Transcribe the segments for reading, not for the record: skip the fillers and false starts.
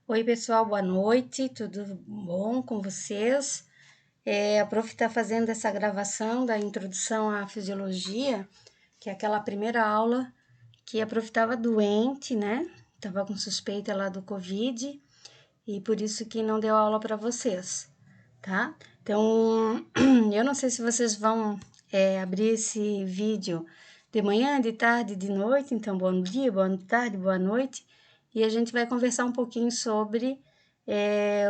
Oi, pessoal, boa noite, tudo bom com vocês? A Prof está fazendo essa gravação da introdução à fisiologia, que é aquela primeira aula que a Prof estava doente, né? Estava com suspeita lá do Covid e por isso que não deu aula para vocês, tá? Então, eu não sei se vocês vão abrir esse vídeo de manhã, de tarde, de noite, então bom dia, boa tarde, boa noite, e a gente vai conversar um pouquinho sobre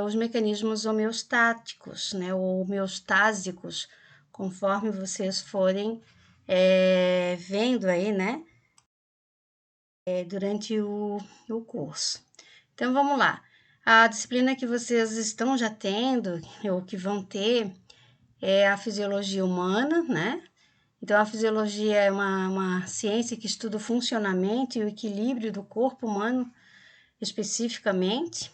os mecanismos homeostáticos, né, ou homeostásicos, conforme vocês forem vendo aí, né, durante o curso. Então, vamos lá. A disciplina que vocês estão já tendo, ou que vão ter, é a fisiologia humana, né? Então, a fisiologia é uma ciência que estuda o funcionamento e o equilíbrio do corpo humano especificamente.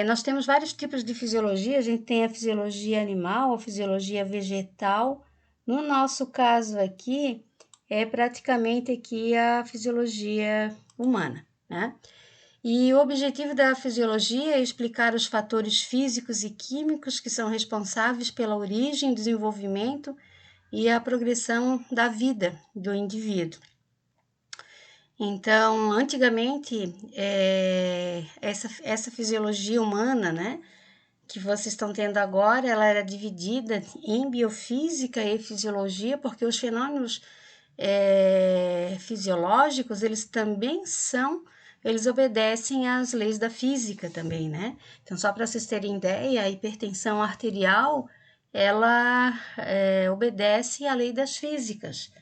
Nós temos vários tipos de fisiologia, a gente tem a fisiologia animal, a fisiologia vegetal. No nosso caso aqui, é praticamente aqui a fisiologia humana, né? E o objetivo da fisiologia é explicar os fatores físicos e químicos que são responsáveis pela origem, desenvolvimento e a progressão da vida do indivíduo. Então, antigamente, essa fisiologia humana, né, que vocês estão tendo agora, ela era dividida em biofísica e fisiologia, porque os fenômenos fisiológicos, eles obedecem às leis da física também, né? Então, só para vocês terem ideia, a hipertensão arterial, ela obedece à lei das físicas,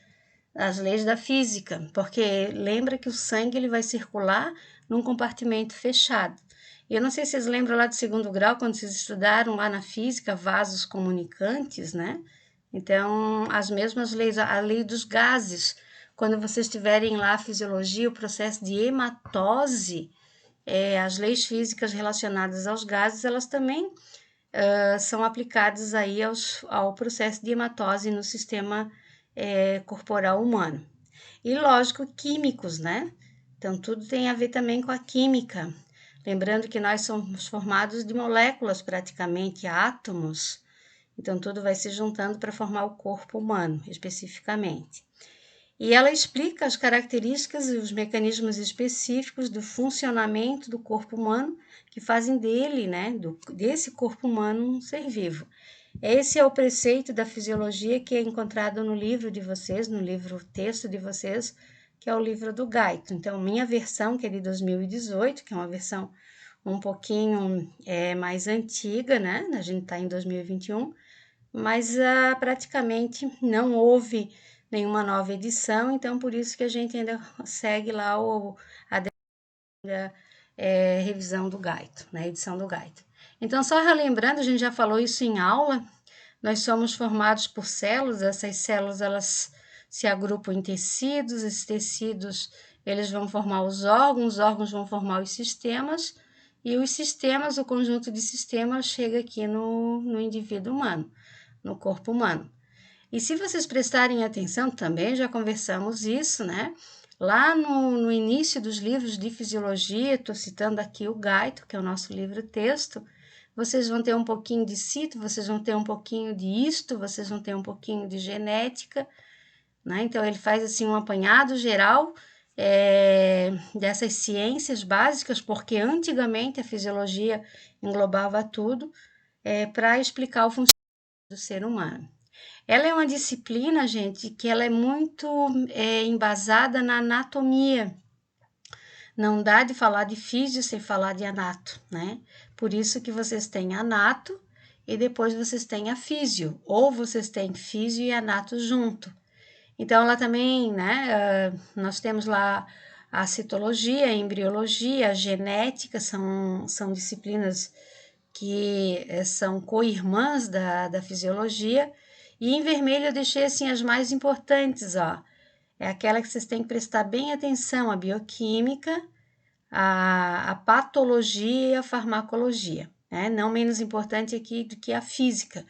às leis da física, porque lembra que o sangue ele vai circular num compartimento fechado. Eu não sei se vocês lembram lá do segundo grau, quando vocês estudaram lá na física, vasos comunicantes, né? Então, as mesmas leis, a lei dos gases, quando vocês tiverem lá a fisiologia, o processo de hematose, as leis físicas relacionadas aos gases, elas também são aplicadas aí ao processo de hematose no sistema corporal humano. E, lógico, químicos, né? Então, tudo tem a ver também com a química. Lembrando que nós somos formados de moléculas, praticamente, átomos. Então, tudo vai se juntando para formar o corpo humano, especificamente. E ela explica as características e os mecanismos específicos do funcionamento do corpo humano que fazem dele, né, desse corpo humano, um ser vivo. Esse é o preceito da fisiologia que é encontrado no livro de vocês, no livro texto de vocês, que é o livro do Gaito. Então, minha versão, que é de 2018, que é uma versão um pouquinho mais antiga, né? A gente está em 2021, mas praticamente não houve nenhuma nova edição, então por isso que a gente ainda segue lá a revisão do Gaito, né? Edição do Gaito. Então, só relembrando, a gente já falou isso em aula, nós somos formados por células, essas células elas se agrupam em tecidos, esses tecidos eles vão formar os órgãos vão formar os sistemas, e os sistemas, o conjunto de sistemas chega aqui no indivíduo humano, no corpo humano. E se vocês prestarem atenção, também já conversamos isso, né? Lá no início dos livros de fisiologia, estou citando aqui o Gaito, que é o nosso livro-texto, vocês vão ter um pouquinho de cito, vocês vão ter um pouquinho de isto, vocês vão ter um pouquinho de genética, né? Então, ele faz assim um apanhado geral dessas ciências básicas, porque antigamente a fisiologia englobava tudo para explicar o funcionamento do ser humano. Ela é uma disciplina, gente, que ela é muito embasada na anatomia. Não dá de falar de físio sem falar de anato, né? Por isso que vocês têm anato e depois vocês têm a físio, ou vocês têm físio e anato junto. Então, ela também, né, nós temos lá a citologia, a embriologia, a genética, são disciplinas que são co-irmãs da fisiologia. E em vermelho eu deixei assim as mais importantes, ó. É aquela que vocês têm que prestar bem atenção, a bioquímica, a patologia e a farmacologia, né? Não menos importante aqui do que a física.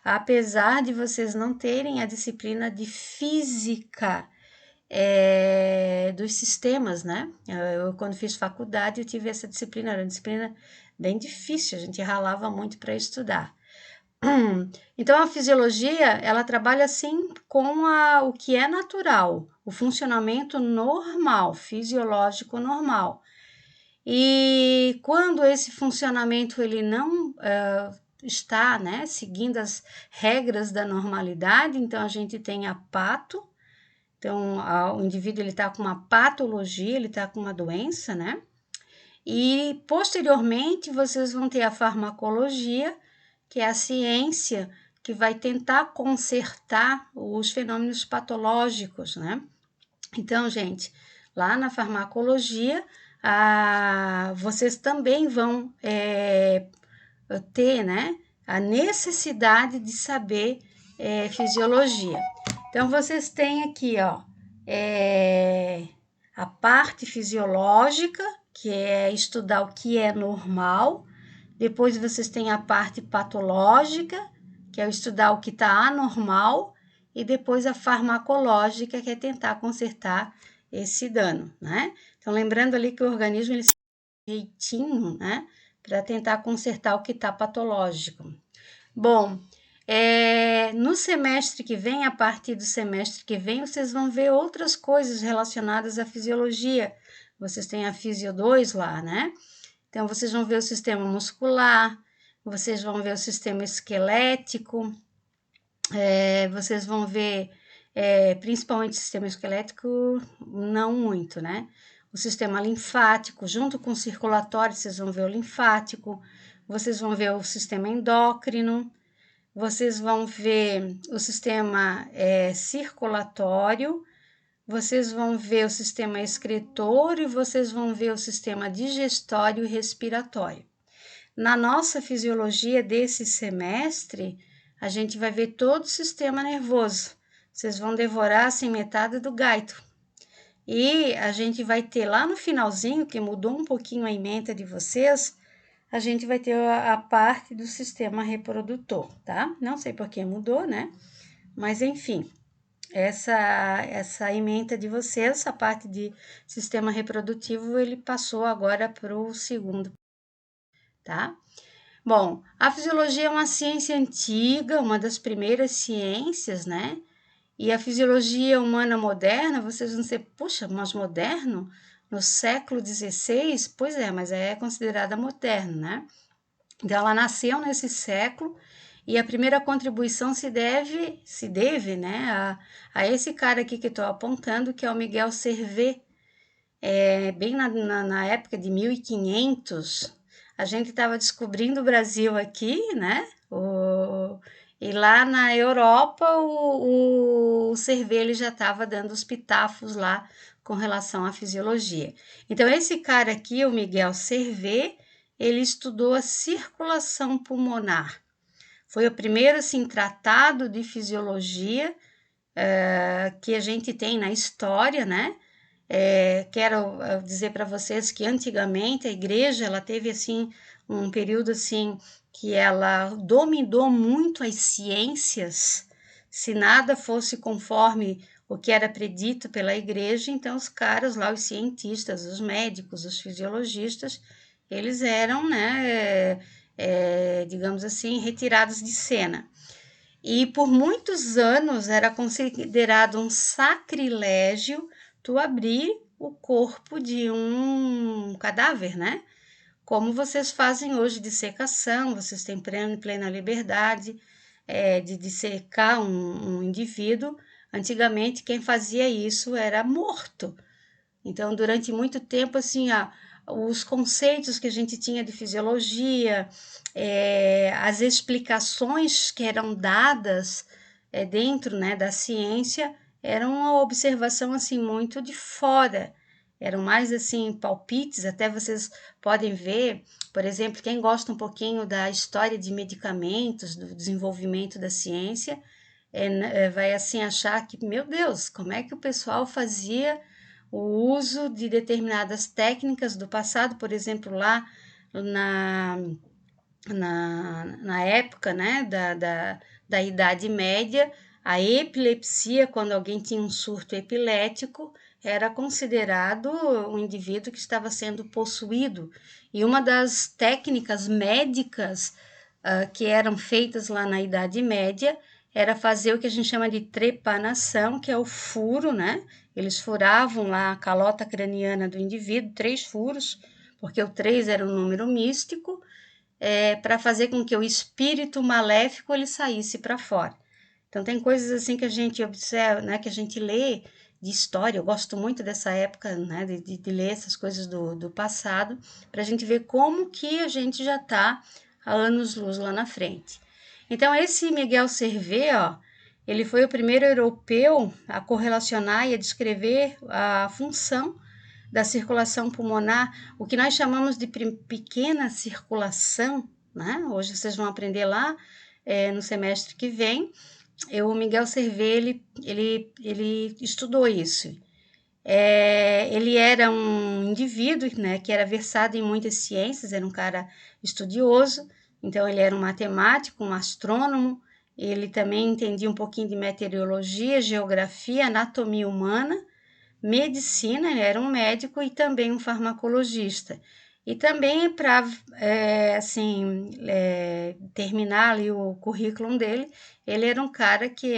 Apesar de vocês não terem a disciplina de física dos sistemas, né? Quando fiz faculdade, eu tive essa disciplina, era uma disciplina bem difícil, a gente ralava muito para estudar. Então, a fisiologia, ela trabalha assim com o que é natural, o funcionamento normal, fisiológico normal. E quando esse funcionamento ele não está, né, seguindo as regras da normalidade, então a gente tem a pato, então o indivíduo ele está com uma patologia, ele está com uma doença, né? E posteriormente vocês vão ter a farmacologia, que é a ciência que vai tentar consertar os fenômenos patológicos, né? Então, gente, lá na farmacologia, vocês também vão ter, né, a necessidade de saber fisiologia. Então, vocês têm aqui, ó, a parte fisiológica, que é estudar o que é normal. Depois vocês têm a parte patológica, que é estudar o que está anormal. E depois a farmacológica, que é tentar consertar esse dano, né? Então, lembrando ali que o organismo, ele jeitinho, né, para tentar consertar o que está patológico. Bom, no semestre que vem, a partir do semestre que vem, vocês vão ver outras coisas relacionadas à fisiologia. Vocês têm a Fisio 2 lá, né? Então, vocês vão ver o sistema muscular, vocês vão ver o sistema esquelético, vocês vão ver, principalmente o sistema esquelético, não muito, né? O sistema linfático, junto com o circulatório, vocês vão ver o linfático, vocês vão ver o sistema endócrino, vocês vão ver o sistema circulatório, vocês vão ver o sistema excretório e vocês vão ver o sistema digestório e respiratório. Na nossa fisiologia desse semestre, a gente vai ver todo o sistema nervoso. Vocês vão devorar assim metade do gaito. E a gente vai ter lá no finalzinho, que mudou um pouquinho a ementa de vocês, a gente vai ter a parte do sistema reprodutor, tá? Não sei por que mudou, né? Mas enfim, essa ementa de vocês, a parte de sistema reprodutivo, ele passou agora para o segundo, tá? Bom, a fisiologia é uma ciência antiga, uma das primeiras ciências, né? E a fisiologia humana moderna, vocês vão dizer, puxa, mas moderno? No século XVI? Pois é, mas é considerada moderna, né? Então, ela nasceu nesse século e a primeira contribuição se deve, né, a esse cara aqui que estou apontando, que é o Miguel Servet. Bem na época de 1500, a gente estava descobrindo o Brasil aqui, né? E lá na Europa, o Servet ele já estava dando os pitafos lá com relação à fisiologia. Então, esse cara aqui, o Miguel Servet, ele estudou a circulação pulmonar. Foi o primeiro, assim, tratado de fisiologia que a gente tem na história, né? Quero dizer para vocês que antigamente a igreja ela teve assim um período assim que ela dominou muito as ciências. Se nada fosse conforme o que era predito pela igreja, então os caras lá, os cientistas, os médicos, os fisiologistas, eles eram, né, digamos assim, retirados de cena. E por muitos anos era considerado um sacrilégio tu abrir o corpo de um cadáver, né? Como vocês fazem hoje de secação, vocês têm plena liberdade de dissecar um indivíduo. Antigamente, quem fazia isso era morto. Então, durante muito tempo, assim, os conceitos que a gente tinha de fisiologia, as explicações que eram dadas dentro, né, da ciência, eram uma observação assim muito de fora. Eram mais assim palpites, até vocês podem ver, por exemplo, quem gosta um pouquinho da história de medicamentos, do desenvolvimento da ciência, vai assim achar que, meu Deus, como é que o pessoal fazia o uso de determinadas técnicas do passado, por exemplo, lá na época, né, da Idade Média, A epilepsia, quando alguém tinha um surto epilético, era considerado um indivíduo que estava sendo possuído. E uma das técnicas médicas que eram feitas lá na Idade Média era fazer o que a gente chama de trepanação, que é o furo, né? Eles furavam lá a calota craniana do indivíduo, 3 furos, porque o 3 era um número místico, para fazer com que o espírito maléfico ele saísse para fora. Então tem coisas assim que a gente observa, né, que a gente lê de história. Eu gosto muito dessa época, né, de ler essas coisas do passado, para a gente ver como que a gente já está há anos-luz lá na frente. Então esse Miguel Servet, ó, ele foi o primeiro europeu a correlacionar e a descrever a função da circulação pulmonar, o que nós chamamos de pequena circulação, né? Hoje vocês vão aprender lá no semestre que vem. O Miguel Servet, ele estudou isso. Ele era um indivíduo, né, que era versado em muitas ciências, era um cara estudioso, então ele era um matemático, um astrônomo, ele também entendia um pouquinho de meteorologia, geografia, anatomia humana, medicina, ele era um médico e também um farmacologista. E também para terminar ali o currículo dele, ele era um cara que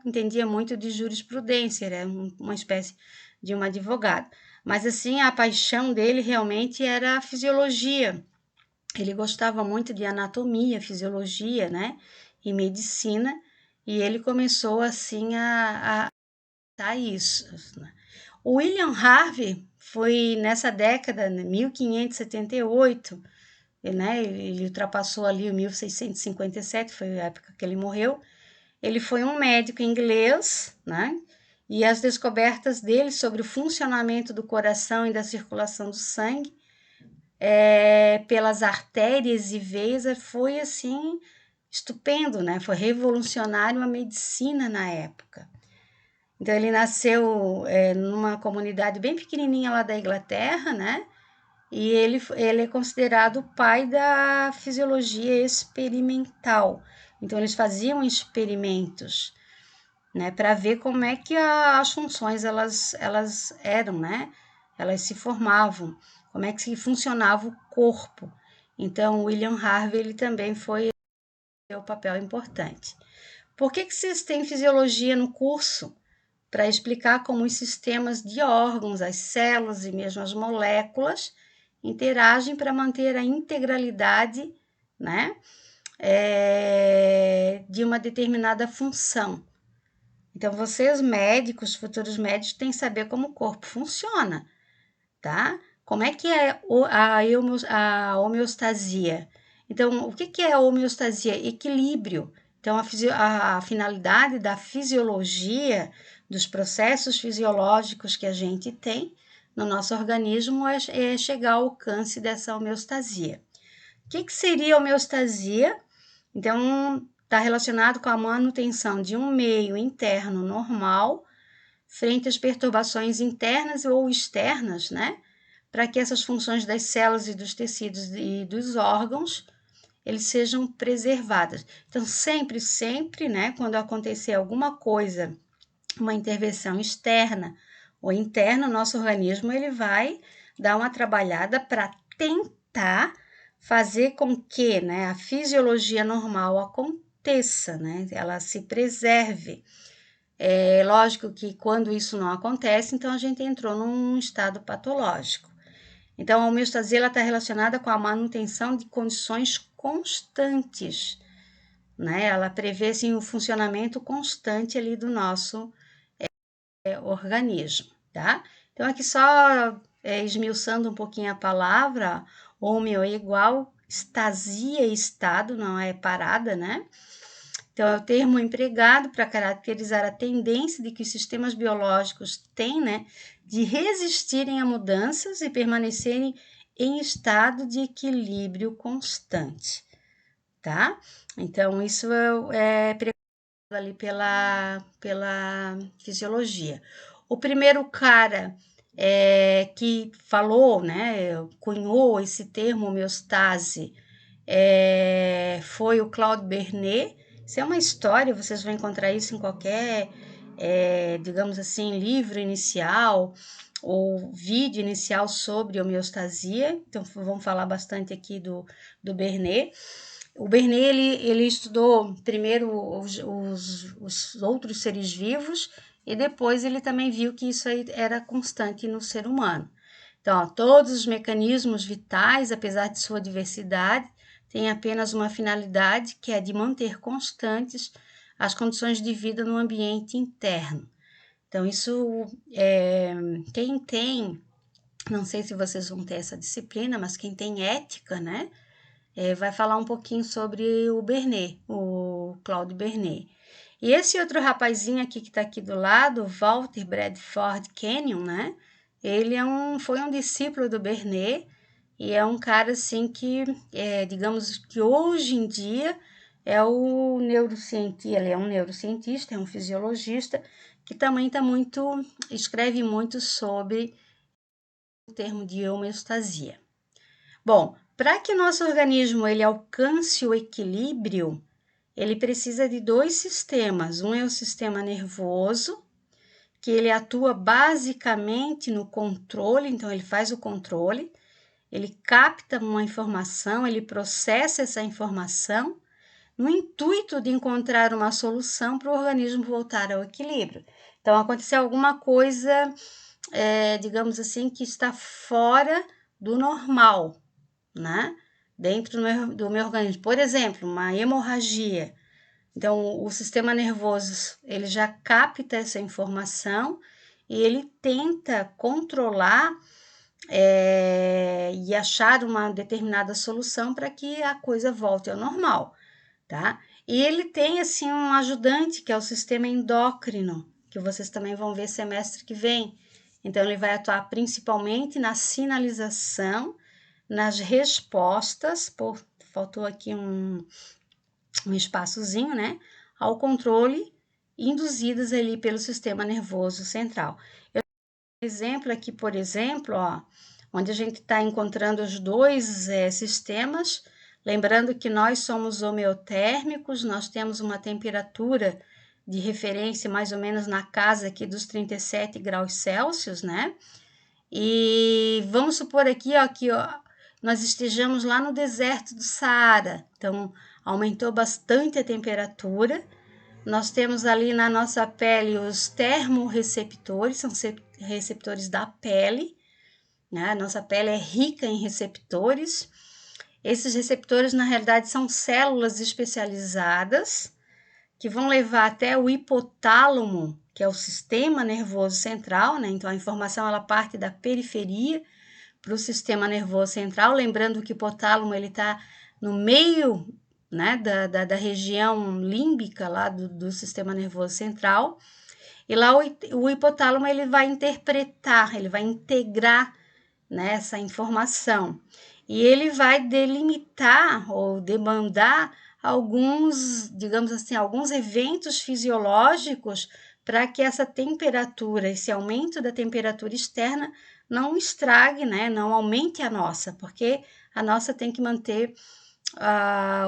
entendia muito de jurisprudência, era uma espécie de um advogado. Mas assim, a paixão dele realmente era a fisiologia. Ele gostava muito de anatomia, fisiologia, né? E medicina, e ele começou assim a isso, né? O William Harvey foi nessa década, 1578, né? Ele ultrapassou ali o 1657, foi a época que ele morreu. Ele foi um médico inglês, né? E as descobertas dele sobre o funcionamento do coração e da circulação do sangue pelas artérias e veias foi assim estupendo, né? Foi revolucionário a medicina na época. Então ele nasceu numa comunidade bem pequenininha lá da Inglaterra, né? E ele é considerado o pai da fisiologia experimental. Então eles faziam experimentos, né, para ver como é que as funções elas eram, né? Elas se formavam, como é que funcionava o corpo. Então William Harvey ele também foi um papel importante. Por que vocês têm fisiologia no curso? Para explicar como os sistemas de órgãos, as células e mesmo as moléculas interagem para manter a integralidade, né, de uma determinada função. Então, vocês médicos, futuros médicos, têm que saber como o corpo funciona, tá? Como é que é a homeostasia? Então, o que é a homeostasia? Equilíbrio. Então, a finalidade da fisiologia, dos processos fisiológicos que a gente tem no nosso organismo é chegar ao alcance dessa homeostasia. O que seria a homeostasia? Então, está relacionado com a manutenção de um meio interno normal frente às perturbações internas ou externas, né? Para que essas funções das células e dos tecidos e dos órgãos eles sejam preservadas. Então, sempre, né, quando acontecer alguma coisa, uma intervenção externa ou interna, o nosso organismo ele vai dar uma trabalhada para tentar fazer com que, né, a fisiologia normal aconteça, né, ela se preserve. É lógico que quando isso não acontece, então a gente entrou num estado patológico. Então, a homeostasia está relacionada com a manutenção de condições constantes, né? Ela prevê assim, o funcionamento constante ali do nosso organismo, tá? Então, aqui só esmiuçando um pouquinho a palavra, homeo é igual, estasia é estado, não é parada, né? Então, é o termo empregado para caracterizar a tendência de que os sistemas biológicos têm, né, de resistirem a mudanças e permanecerem em estado de equilíbrio constante, tá? Então, isso é pregado ali pela fisiologia. O primeiro cara que falou, né, cunhou esse termo homeostase foi o Claude Bernet, Isso é uma história, vocês vão encontrar isso em qualquer, digamos assim, livro inicial ou vídeo inicial sobre homeostasia. Então, vamos falar bastante aqui do Bernet. O Bernet, ele estudou primeiro os outros seres vivos e depois ele também viu que isso aí era constante no ser humano. Então, ó, todos os mecanismos vitais, apesar de sua diversidade, têm apenas uma finalidade, que é de manter constantes as condições de vida no ambiente interno. Então, isso, quem tem, não sei se vocês vão ter essa disciplina, mas quem tem ética, né, vai falar um pouquinho sobre o Bernet, o Claude Bernet. E esse outro rapazinho aqui que está aqui do lado, Walter Bradford Kenyon, né, ele foi um discípulo do Bernet e é um cara assim que, digamos que hoje em dia é o neurocientista, ele é um neurocientista, é um fisiologista que também escreve muito sobre o termo de homeostasia. Bom, para que o nosso organismo ele alcance o equilíbrio, ele precisa de dois sistemas. Um é o sistema nervoso, que ele atua basicamente no controle, então ele faz o controle, ele capta uma informação, ele processa essa informação, no intuito de encontrar uma solução para o organismo voltar ao equilíbrio. Então, aconteceu alguma coisa, digamos assim, que está fora do normal, né? Dentro do meu organismo. Por exemplo, uma hemorragia. Então, o sistema nervoso, ele já capta essa informação e ele tenta controlar e achar uma determinada solução para que a coisa volte ao normal, tá? E ele tem, assim, um ajudante, que é o sistema endócrino, que vocês também vão ver semestre que vem. Então, ele vai atuar principalmente na sinalização, nas respostas, faltou aqui um espaçozinho, né? Ao controle induzidas ali pelo sistema nervoso central. Eu tenho um exemplo aqui, por exemplo, ó, onde a gente está encontrando os dois sistemas, lembrando que nós somos homeotérmicos, nós temos uma temperatura de referência mais ou menos na casa aqui dos 37 graus Celsius, né? E vamos supor aqui, ó, que nós estejamos lá no deserto do Saara, então aumentou bastante a temperatura. Nós temos ali na nossa pele os termorreceptores, são receptores da pele, né? Nossa pele é rica em receptores. Esses receptores, na realidade, são células especializadas que vão levar até o hipotálamo, que é o sistema nervoso central, né? Então, a informação ela parte da periferia para o sistema nervoso central, lembrando que o hipotálamo ele está no meio, né, da região límbica lá do sistema nervoso central, e lá o hipotálamo ele vai interpretar, ele vai integrar, né, essa informação, e ele vai delimitar ou demandar alguns, digamos assim, alguns eventos fisiológicos para que essa temperatura, esse aumento da temperatura externa não estrague, né, não aumente a nossa, porque a nossa tem que manter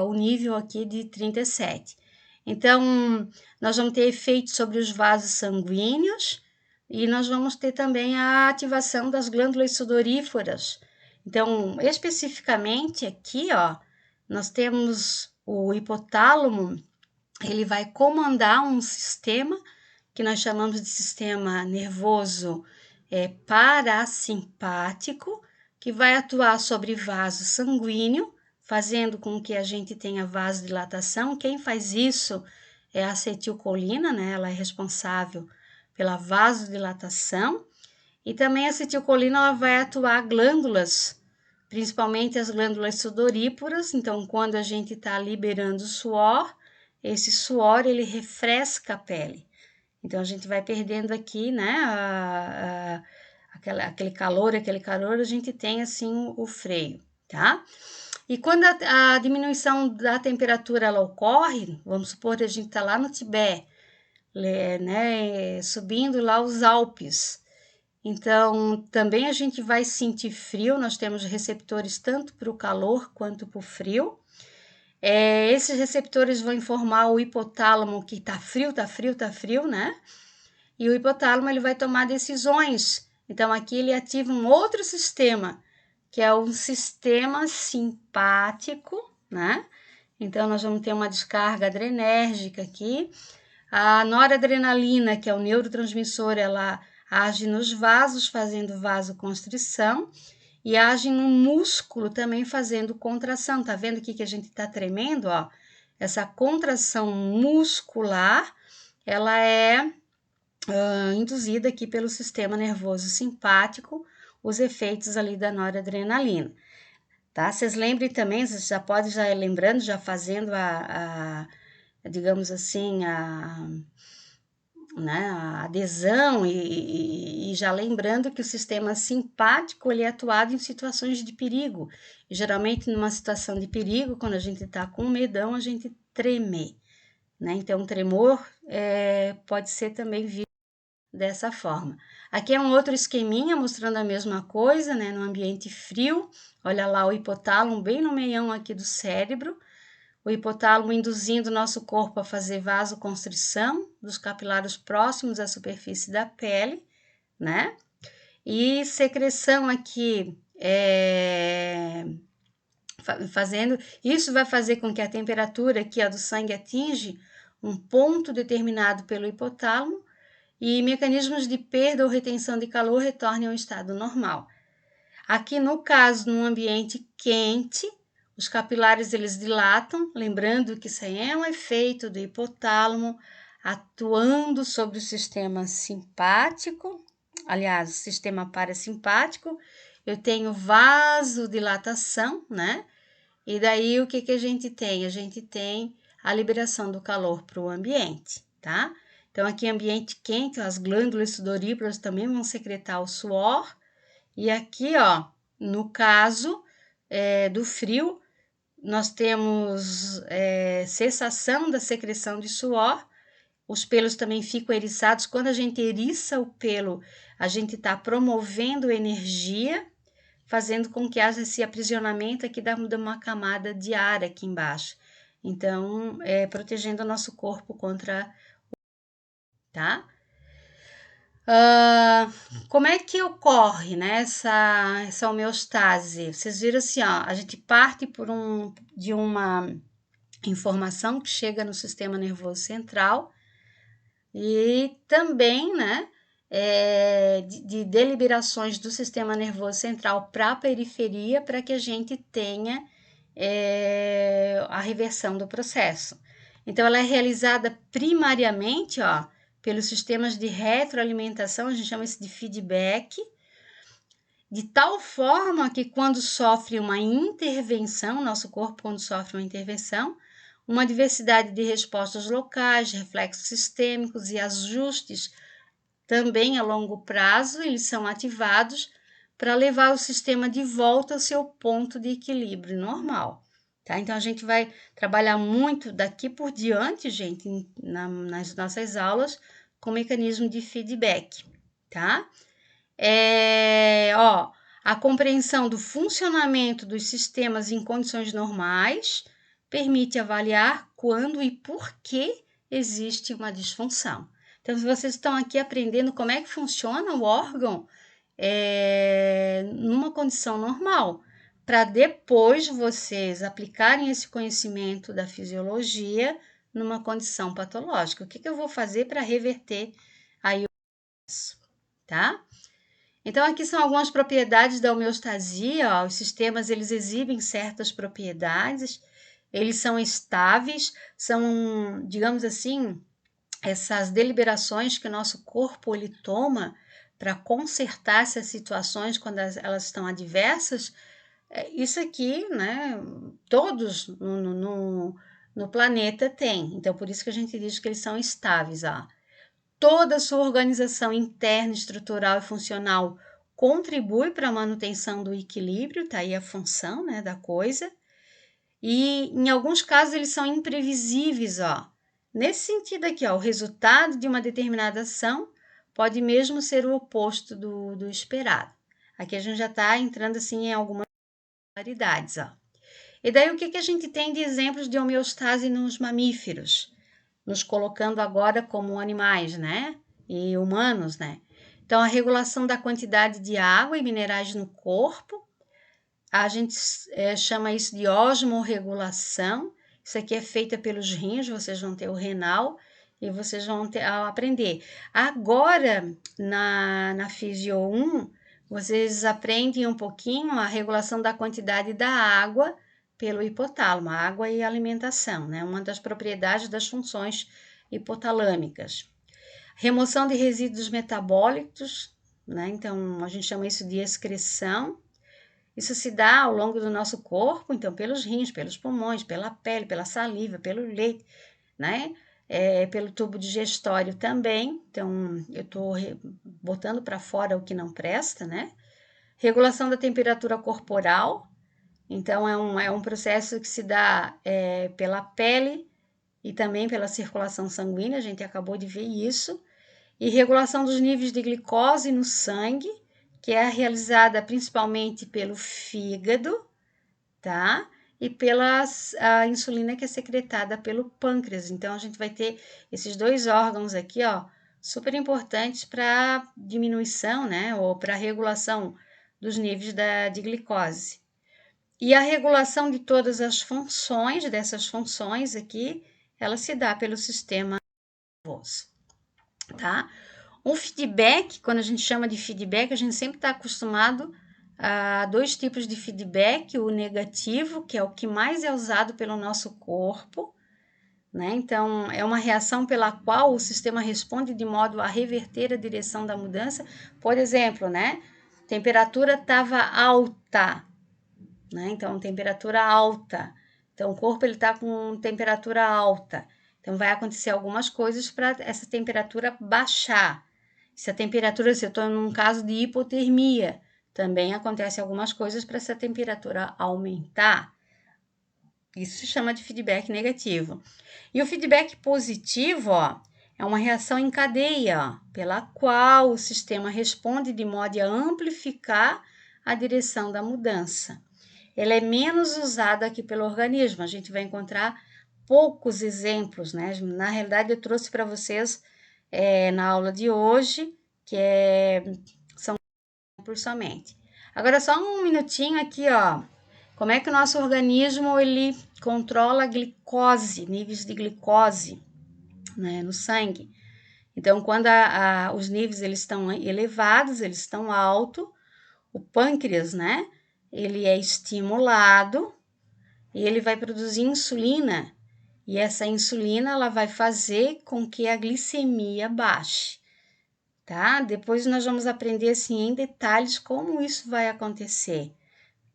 o nível aqui de 37. Então, nós vamos ter efeitos sobre os vasos sanguíneos e nós vamos ter também a ativação das glândulas sudoríparas. Então, especificamente aqui, ó, nós temos o hipotálamo, ele vai comandar um sistema que nós chamamos de sistema nervoso parasimpático, que vai atuar sobre vaso sanguíneo, fazendo com que a gente tenha vasodilatação. Quem faz isso é a acetilcolina, né? Ela é responsável pela vasodilatação. E também a acetilcolina ela vai atuar glândulas, principalmente as glândulas sudoríparas. Então, quando a gente está liberando suor, esse suor ele refresca a pele. Então, a gente vai perdendo aqui, né, aquele calor, a gente tem, assim, o freio, tá? E quando a diminuição da temperatura, ela ocorre, vamos supor que a gente tá lá no Tibete, né, subindo lá os Alpes. Então, também a gente vai sentir frio, nós temos receptores tanto para o calor quanto para o frio. Esses receptores vão informar o hipotálamo que tá frio, né? E o hipotálamo ele vai tomar decisões. Então aqui ele ativa um outro sistema, que é um sistema simpático, né? Então nós vamos ter uma descarga adrenérgica aqui. A noradrenalina, que é o neurotransmissor, ela age nos vasos, fazendo vasoconstrição, e age no músculo também fazendo contração. Tá vendo aqui que a gente tá tremendo, ó? Essa contração muscular, ela é induzida aqui pelo sistema nervoso simpático, os efeitos ali da noradrenalina, tá? Vocês lembrem também, vocês já podem já ir lembrando, já fazendo digamos assim, né, a adesão e já lembrando que o sistema simpático ele é atuado em situações de perigo. E geralmente numa situação de perigo, quando a gente está com medão, a gente treme, né? Então, o tremor pode ser também visto dessa forma. Aqui é um outro esqueminha mostrando a mesma coisa, né? No ambiente frio, olha lá o hipotálamo bem no meião aqui do cérebro, o hipotálamo induzindo o nosso corpo a fazer vasoconstrição dos capilares próximos à superfície da pele, né? E secreção aqui fazendo, isso vai fazer com que a temperatura aqui do sangue atinja um ponto determinado pelo hipotálamo e mecanismos de perda ou retenção de calor retornem ao estado normal. Aqui no caso, num ambiente quente, os capilares eles dilatam, lembrando que isso aí é um efeito do hipotálamo atuando sobre o sistema simpático, aliás, o sistema parasimpático. Eu tenho vasodilatação, né? E daí o que a gente tem? A gente tem a liberação do calor para o ambiente, tá? Então, aqui em ambiente quente, as glândulas sudoríparas também vão secretar o suor. E aqui, ó, no caso do frio, nós temos cessação da secreção de suor. Os pelos também ficam eriçados. Quando a gente eriça o pelo, a gente está promovendo energia, fazendo com que haja esse aprisionamento aqui de uma camada de ar aqui embaixo. Então, protegendo o nosso corpo contra tá? Como é que ocorre, né, essa homeostase? Vocês viram assim, ó, a gente parte de uma informação que chega no sistema nervoso central e também, né, de deliberações do sistema nervoso central para a periferia para que a gente tenha a reversão do processo. Então, ela é realizada primariamente, ó, pelos sistemas de retroalimentação, a gente chama isso de feedback, de tal forma que quando sofre uma intervenção, nosso corpo quando sofre uma intervenção, uma diversidade de respostas locais, reflexos sistêmicos e ajustes também a longo prazo, eles são ativados para levar o sistema de volta ao seu ponto de equilíbrio normal. Tá? Então, a gente vai trabalhar muito daqui por diante, gente, nas nossas aulas, com mecanismo de feedback, tá? A compreensão do funcionamento dos sistemas em condições normais permite avaliar quando e por que existe uma disfunção. Então, se vocês estão aqui aprendendo como é que funciona o órgão numa condição normal, para depois vocês aplicarem esse conhecimento da fisiologia numa condição patológica. O que eu vou fazer para reverter aí o processo, tá? Então, aqui são algumas propriedades da homeostasia, ó. Os sistemas, eles exibem certas propriedades, eles são estáveis, são, digamos assim, essas deliberações que o nosso corpo ele toma para consertar essas situações quando elas estão adversas, isso aqui, né, todos no planeta têm. Então, por isso que a gente diz que eles são estáveis. Ó. Toda a sua organização interna, estrutural e funcional contribui para a manutenção do equilíbrio, tá aí a função, né, da coisa. E, em alguns casos, eles são imprevisíveis, ó. Nesse sentido aqui, ó, o resultado de uma determinada ação pode mesmo ser o oposto do esperado. Aqui a gente já está entrando assim em algumas claridades, ó. E daí o que a gente tem de exemplos de homeostase nos mamíferos? Nos colocando agora como animais, né? E humanos, né? Então, a regulação da quantidade de água e minerais no corpo, a gente chama isso de osmorregulação. Isso aqui é feita pelos rins, vocês vão ter o renal e vocês vão aprender. Agora, na Físio 1, vocês aprendem um pouquinho a regulação da quantidade da água pelo hipotálamo, água e alimentação, né? Uma das propriedades das funções hipotalâmicas. Remoção de resíduos metabólicos, né? Então, a gente chama isso de excreção. Isso se dá ao longo do nosso corpo, então, pelos rins, pelos pulmões, pela pele, pela saliva, pelo leite, né? Pelo tubo digestório também. Então, eu estou botando para fora o que não presta, né? Regulação da temperatura corporal. Então, é um processo que se dá pela pele e também pela circulação sanguínea, a gente acabou de ver isso. E regulação dos níveis de glicose no sangue, que é realizada principalmente pelo fígado, tá? E pela insulina que é secretada pelo pâncreas. Então, a gente vai ter esses dois órgãos aqui, ó, super importantes para diminuição, né? Ou para regulação dos níveis de glicose. E a regulação de todas as funções, dessas funções aqui, ela se dá pelo sistema nervoso, tá? Um feedback, quando a gente chama de feedback, a gente sempre está acostumado a dois tipos de feedback, o negativo, que é o que mais é usado pelo nosso corpo, né? Então, é uma reação pela qual o sistema responde de modo a reverter a direção da mudança. Por exemplo, né? Temperatura estava alta, né? Então, temperatura alta. Então, o corpo ele está com temperatura alta. Então, vai acontecer algumas coisas para essa temperatura baixar. Se a temperatura, se eu estou num caso de hipotermia, também acontece algumas coisas para essa temperatura aumentar. Isso se chama de feedback negativo. E o feedback positivo, ó, é uma reação em cadeia, ó, pela qual o sistema responde de modo a amplificar a direção da mudança. Ela é menos usada aqui pelo organismo, a gente vai encontrar poucos exemplos, né? Na realidade, eu trouxe para vocês na aula de hoje, que são exemplos somente. Agora, só um minutinho aqui, ó. Como é que o nosso organismo, ele controla a glicose, níveis de glicose, né, no sangue. Então, quando os níveis eles estão elevados, eles estão altos, o pâncreas, né, ele é estimulado e ele vai produzir insulina. E essa insulina, ela vai fazer com que a glicemia baixe, tá? Depois nós vamos aprender, assim, em detalhes como isso vai acontecer,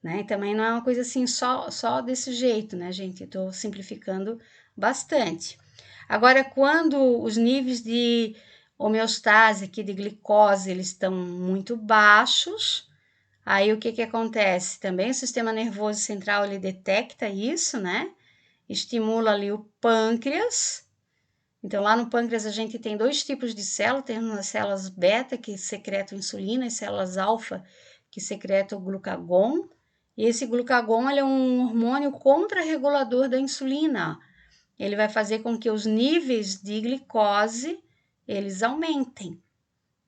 né? E também não é uma coisa assim só desse jeito, né, gente? Eu tô simplificando bastante. Agora, quando os níveis de homeostase aqui de glicose, eles estão muito baixos, aí o que acontece? Também o sistema nervoso central, ele detecta isso, né? Estimula ali o pâncreas. Então, lá no pâncreas a gente tem dois tipos de células, tem as células beta que secretam insulina e células alfa que secretam o glucagon. E esse glucagon ele é um hormônio contrarregulador da insulina. Ele vai fazer com que os níveis de glicose eles aumentem,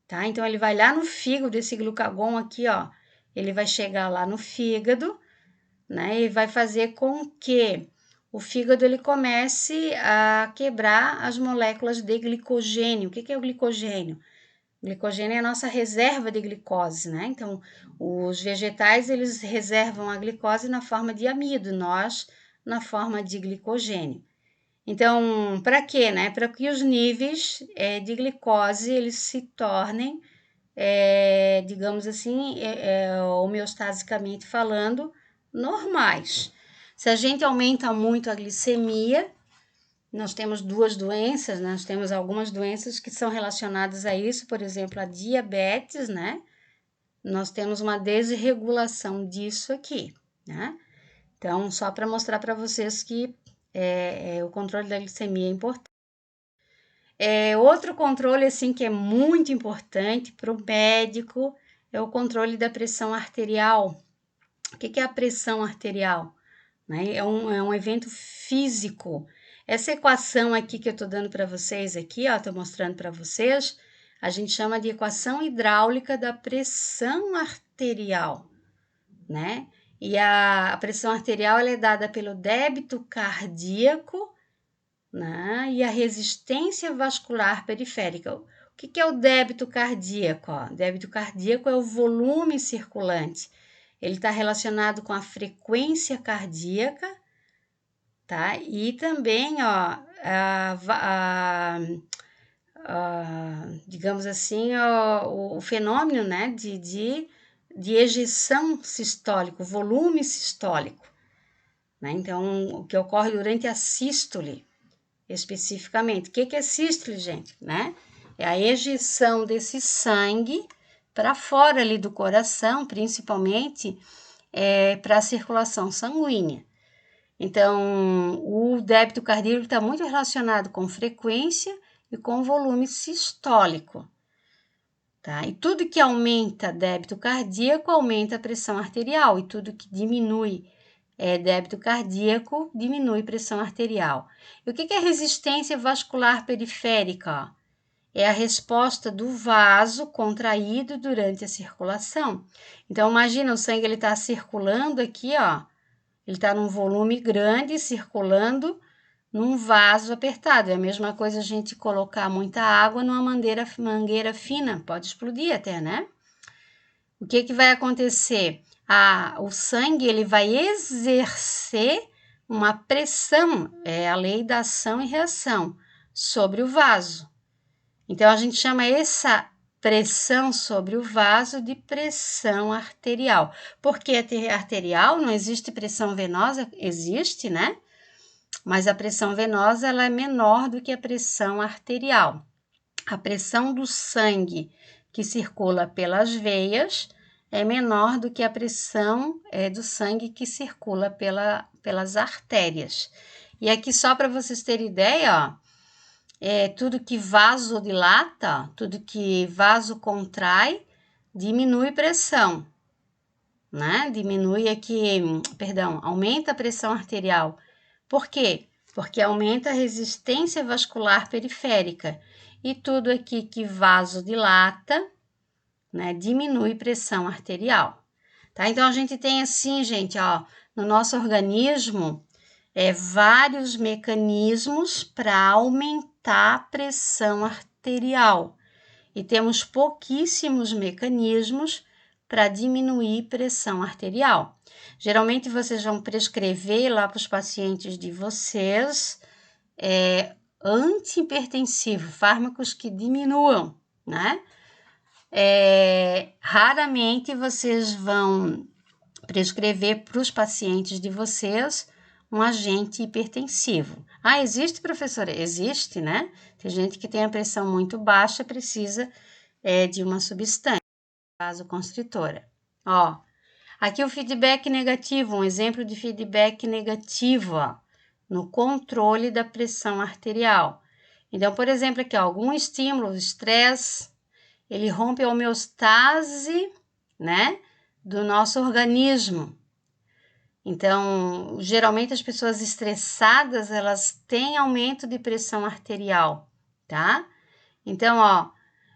tá? Então, ele vai lá no fígado, desse glucagon aqui, ó, ele vai chegar lá no fígado, né? E vai fazer com que o fígado ele comece a quebrar as moléculas de glicogênio. O que é o glicogênio? O glicogênio é a nossa reserva de glicose, né? Então, os vegetais, eles reservam a glicose na forma de amido, nós na forma de glicogênio. Então, para quê, né? Para que os níveis de glicose, eles se tornem, digamos assim, homeostasicamente falando, normais. Se a gente aumenta muito a glicemia, nós temos duas doenças, nós temos algumas doenças que são relacionadas a isso, por exemplo, a diabetes, né? Nós temos uma desregulação disso aqui, né? Então, só para mostrar para vocês que o controle da glicemia é importante. Outro controle, assim, que é muito importante para o médico é o controle da pressão arterial. O que é a pressão arterial? né? É um evento físico. Essa equação aqui que eu estou dando para vocês aqui, ó, estou mostrando para vocês, a gente chama de equação hidráulica da pressão arterial, né? E a pressão arterial ela é dada pelo débito cardíaco, né? E a resistência vascular periférica. O que é o débito cardíaco? Ó? Débito cardíaco é o volume circulante. Ele está relacionado com a frequência cardíaca, tá? E também, ó, digamos assim, o fenômeno, né, de ejeção sistólica, volume sistólico, né? Então, o que ocorre durante a sístole, especificamente. O que é sístole, gente, né? É a ejeção desse sangue para fora ali do coração, principalmente para a circulação sanguínea. Então, o débito cardíaco está muito relacionado com frequência e com volume sistólico, tá? E tudo que aumenta débito cardíaco aumenta a pressão arterial, e tudo que diminui débito cardíaco diminui pressão arterial. E o que é resistência vascular periférica? É a resposta do vaso contraído durante a circulação. Então, imagina, o sangue está circulando aqui, ó. Ele está num volume grande, circulando num vaso apertado. É a mesma coisa a gente colocar muita água numa mangueira fina, pode explodir até, né? O que vai acontecer? O sangue ele vai exercer uma pressão, é a lei da ação e reação, sobre o vaso. Então, a gente chama essa pressão sobre o vaso de pressão arterial. Porque arterial não existe pressão venosa, existe, né? Mas a pressão venosa ela é menor do que a pressão arterial. A pressão do sangue que circula pelas veias é menor do que a pressão do sangue que circula pelas artérias. E aqui, só para vocês terem ideia, ó, tudo que vasodilata, tudo que vaso contrai, diminui pressão, né? Aumenta a pressão arterial. Por quê? Porque aumenta a resistência vascular periférica. E tudo aqui que vasodilata, né, diminui pressão arterial. Tá? Então, a gente tem assim, gente, ó, no nosso organismo, vários mecanismos para aumentar a pressão arterial. E temos pouquíssimos mecanismos para diminuir pressão arterial. Geralmente, vocês vão prescrever lá para os pacientes de vocês antihipertensivo, fármacos que diminuam, né? Raramente vocês vão prescrever para os pacientes de vocês um agente hipertensivo. Ah, existe, professora? Existe, né? Tem gente que tem a pressão muito baixa, precisa de uma substância, vasoconstritora. Ó, aqui o feedback negativo, um exemplo de feedback negativo, ó, no controle da pressão arterial. Então, por exemplo, aqui, ó, algum estímulo, estresse, ele rompe a homeostase, né, do nosso organismo. Então, geralmente as pessoas estressadas, elas têm aumento de pressão arterial, tá? Então, ó,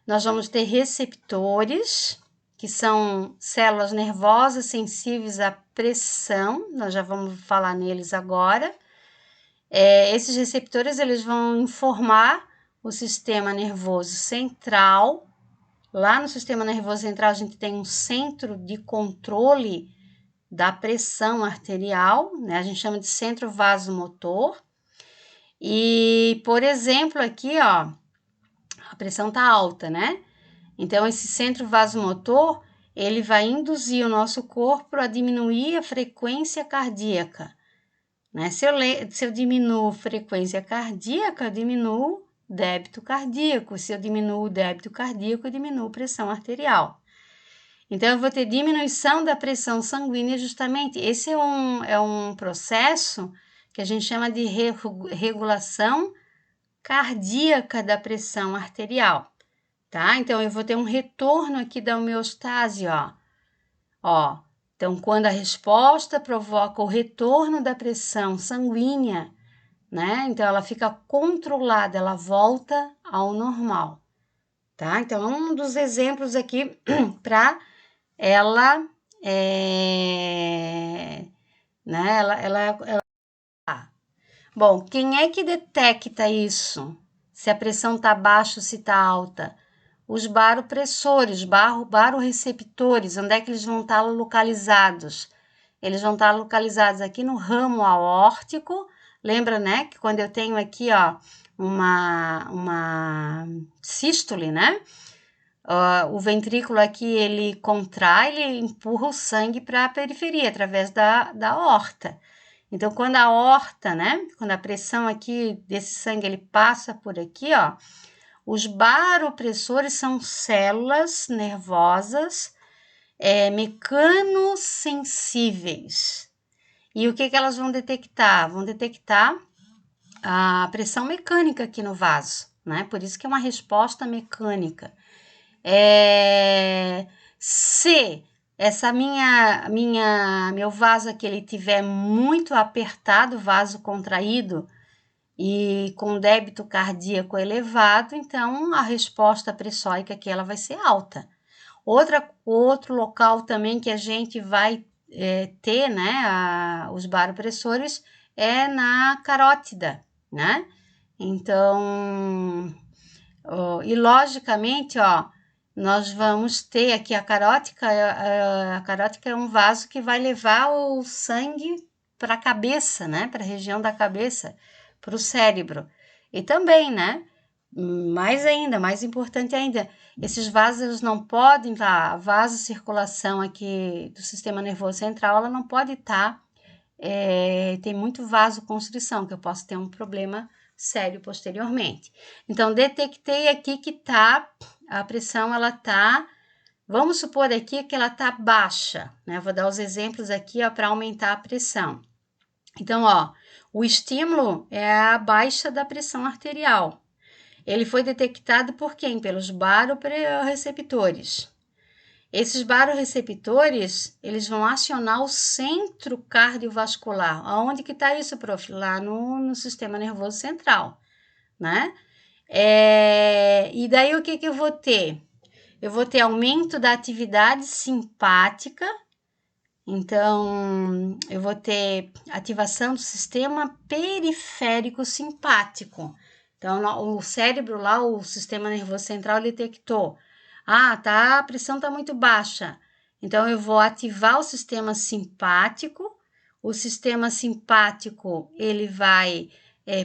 nós vamos ter receptores, que são células nervosas sensíveis à pressão, nós já vamos falar neles agora. Esses receptores, eles vão informar o sistema nervoso central. Lá no sistema nervoso central, a gente tem um centro de controle da pressão arterial, né? A gente chama de centro vasomotor. E, por exemplo, aqui, ó, a pressão tá alta, né? Então, esse centro vasomotor, ele vai induzir o nosso corpo a diminuir a frequência cardíaca, né? Se eu diminuo a frequência cardíaca, eu diminuo débito cardíaco. Se eu diminuo o débito cardíaco, eu diminuo a pressão arterial. Então, eu vou ter diminuição da pressão sanguínea justamente. Esse é um processo que a gente chama de regulação cardíaca da pressão arterial, tá? Então, eu vou ter um retorno aqui da homeostase, ó. Ó, Então, quando a resposta provoca o retorno da pressão sanguínea, né? Então, ela fica controlada, ela volta ao normal, tá? Então, um dos exemplos aqui para ela, né? Bom, quem é que detecta isso? Se a pressão está baixa ou se está alta? Os baropressores, baroreceptores, onde é que eles vão estar localizados? Eles vão estar localizados aqui no ramo aórtico. Lembra, né, que quando eu tenho aqui, ó, uma sístole, né? O ventrículo aqui, ele contrai, ele empurra o sangue para a periferia, através da aorta. Então, quando a aorta, né, quando a pressão aqui desse sangue, ele passa por aqui, ó, os baropressores são células nervosas mecanosensíveis. E o que elas vão detectar? Vão detectar a pressão mecânica aqui no vaso, né? Por isso que é uma resposta mecânica. Se essa meu vaso aqui ele tiver muito apertado, vaso contraído e com débito cardíaco elevado, então a resposta pressórica aqui ela vai ser alta. Outro local também que a gente vai ter, né, os baropressores é na carótida, né? Então, e logicamente, ó, nós vamos ter aqui a carótica é um vaso que vai levar o sangue para a cabeça, né? Para a região da cabeça, para o cérebro. E também, né? Mais ainda, mais importante ainda, esses vasos não podem, a vasocirculação aqui do sistema nervoso central, ela não pode estar, tem muito vasoconstrição, que eu posso ter um problema sério posteriormente. Então, detectei aqui que a pressão, ela vamos supor aqui que ela baixa, né? Vou dar os exemplos aqui, ó, para aumentar a pressão. Então, ó, o estímulo é a baixa da pressão arterial. Ele foi detectado por quem? Pelos baroreceptores. Esses baroreceptores, eles vão acionar o centro cardiovascular. Aonde que está isso, prof? Lá no sistema nervoso central, né? E daí o que eu vou ter? Eu vou ter aumento da atividade simpática. Então, eu vou ter ativação do sistema periférico simpático. Então, o cérebro lá, o sistema nervoso central detectou. A pressão está muito baixa. Então, eu vou ativar o sistema simpático. O sistema simpático, ele vai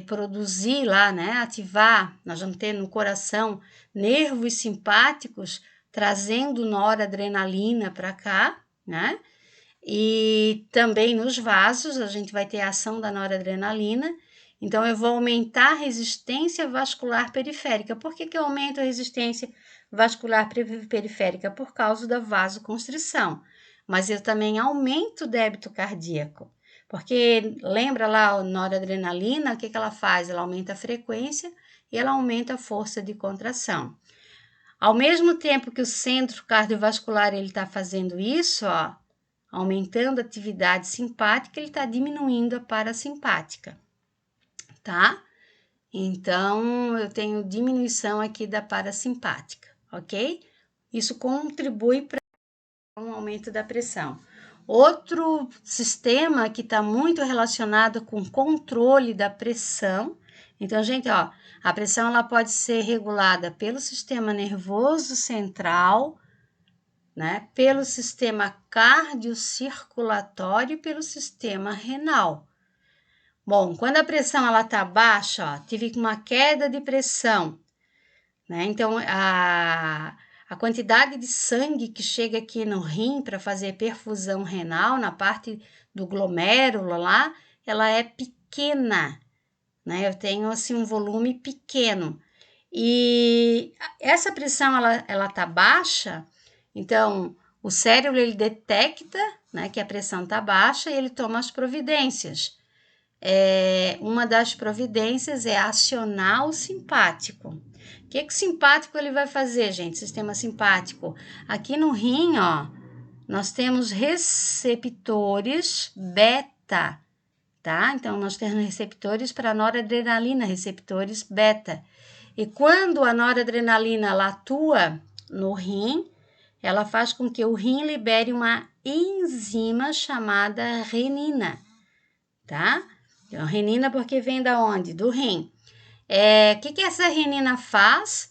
produzir lá, né? Ativar, nós vamos ter no coração nervos simpáticos trazendo noradrenalina para cá, né? E também nos vasos, a gente vai ter a ação da noradrenalina. Então, eu vou aumentar a resistência vascular periférica. Por que eu aumento a resistência vascular periférica? Por causa da vasoconstrição. Mas eu também aumento o débito cardíaco. Porque lembra lá a noradrenalina, o que ela faz? Ela aumenta a frequência e ela aumenta a força de contração. Ao mesmo tempo que o centro cardiovascular ele está fazendo isso, ó, aumentando a atividade simpática, ele está diminuindo a parasimpática, tá? Então, eu tenho diminuição aqui da parasimpática, ok? Isso contribui para um aumento da pressão. Outro sistema que está muito relacionado com controle da pressão. Então, gente, ó, a pressão ela pode ser regulada pelo sistema nervoso central, né, pelo sistema cardiocirculatório e pelo sistema renal. Bom, quando a pressão ela tá baixa, ó, tive uma queda de pressão, né? Então a quantidade de sangue que chega aqui no rim para fazer perfusão renal na parte do glomérulo lá, ela é pequena, né? Eu tenho assim um volume pequeno. E essa pressão ela tá baixa. Então, o cérebro ele detecta, né, que a pressão está baixa e ele toma as providências. Uma das providências é acionar o simpático. O que o simpático ele vai fazer, gente? Sistema simpático. Aqui no rim, ó, nós temos receptores beta, tá? Então, nós temos receptores para noradrenalina, receptores beta. E quando a noradrenalina ela atua no rim, ela faz com que o rim libere uma enzima chamada renina, tá? Então, renina porque vem da onde? Do rim. O que essa renina faz?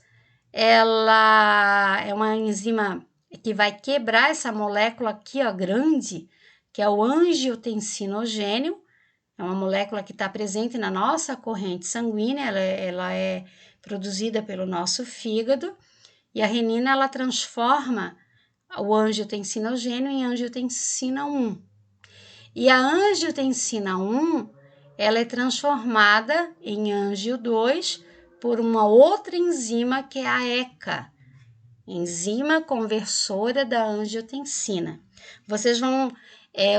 Ela é uma enzima que vai quebrar essa molécula aqui, ó, grande, que é o angiotensinogênio. É uma molécula que está presente na nossa corrente sanguínea, ela é produzida pelo nosso fígado, e a renina, ela transforma o angiotensinogênio em angiotensina 1. E a angiotensina 1, ela é transformada em angio 2 por uma outra enzima que é a ECA, enzima conversora da angiotensina. Vocês vão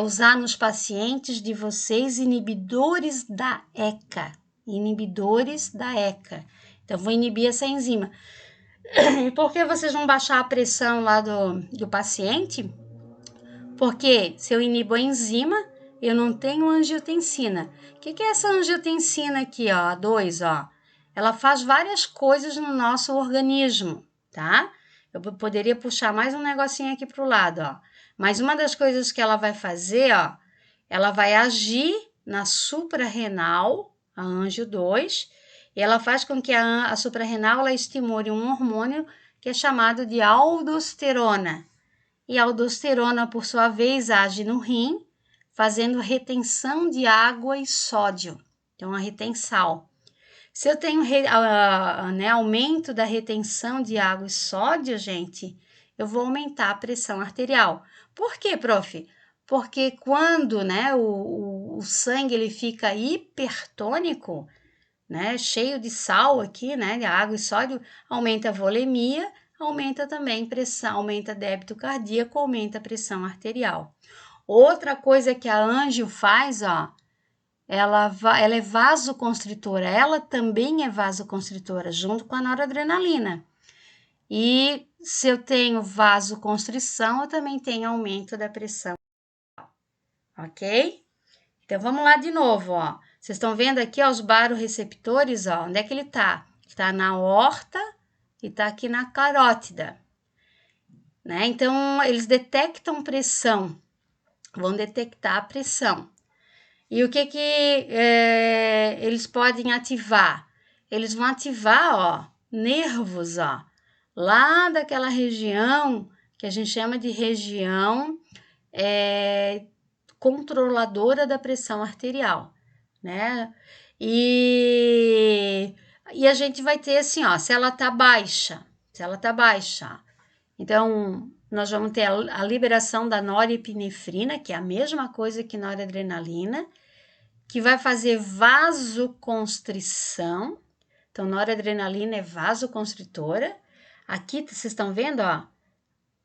usar nos pacientes de vocês inibidores da ECA, Então, vou inibir essa enzima. E por que vocês vão baixar a pressão lá do paciente? Porque se eu inibo a enzima, eu não tenho angiotensina. O que é essa angiotensina aqui, ó, a 2, ó? Ela faz várias coisas no nosso organismo, tá? Eu poderia puxar mais um negocinho aqui pro lado, ó. Mas uma das coisas que ela vai fazer, ó, ela vai agir na suprarrenal, a angio 2, e ela faz com que a suprarrenal ela estimule um hormônio que é chamado de aldosterona. E a aldosterona, por sua vez, age no rim, fazendo retenção de água e sódio. Então, a retensal. Se eu tenho aumento da retenção de água e sódio, gente, eu vou aumentar a pressão arterial. Por quê, prof? Porque quando o sangue ele fica hipertônico, cheio de sal aqui, de água e sódio, aumenta a volemia, aumenta também pressão, aumenta débito cardíaco, aumenta a pressão arterial. Outra coisa que a angio faz, ó, ela é vasoconstritora, ela também é vasoconstritora, junto com a noradrenalina. E se eu tenho vasoconstrição, eu também tenho aumento da pressão, ok? Então, vamos lá de novo, ó. Vocês estão vendo aqui, ó, os baroreceptores, ó, onde é que ele tá? Tá na aorta e tá aqui na carótida, né? Então, eles detectam pressão, vão detectar a pressão. E o que eles podem ativar? Eles vão ativar, ó, nervos, ó, lá daquela região que a gente chama de região controladora da pressão arterial, né? E a gente vai ter assim, ó, se ela tá baixa, então nós vamos ter a liberação da norepinefrina, que é a mesma coisa que noradrenalina, que vai fazer vasoconstrição. Então, noradrenalina é vasoconstritora. Aqui, vocês estão vendo, ó,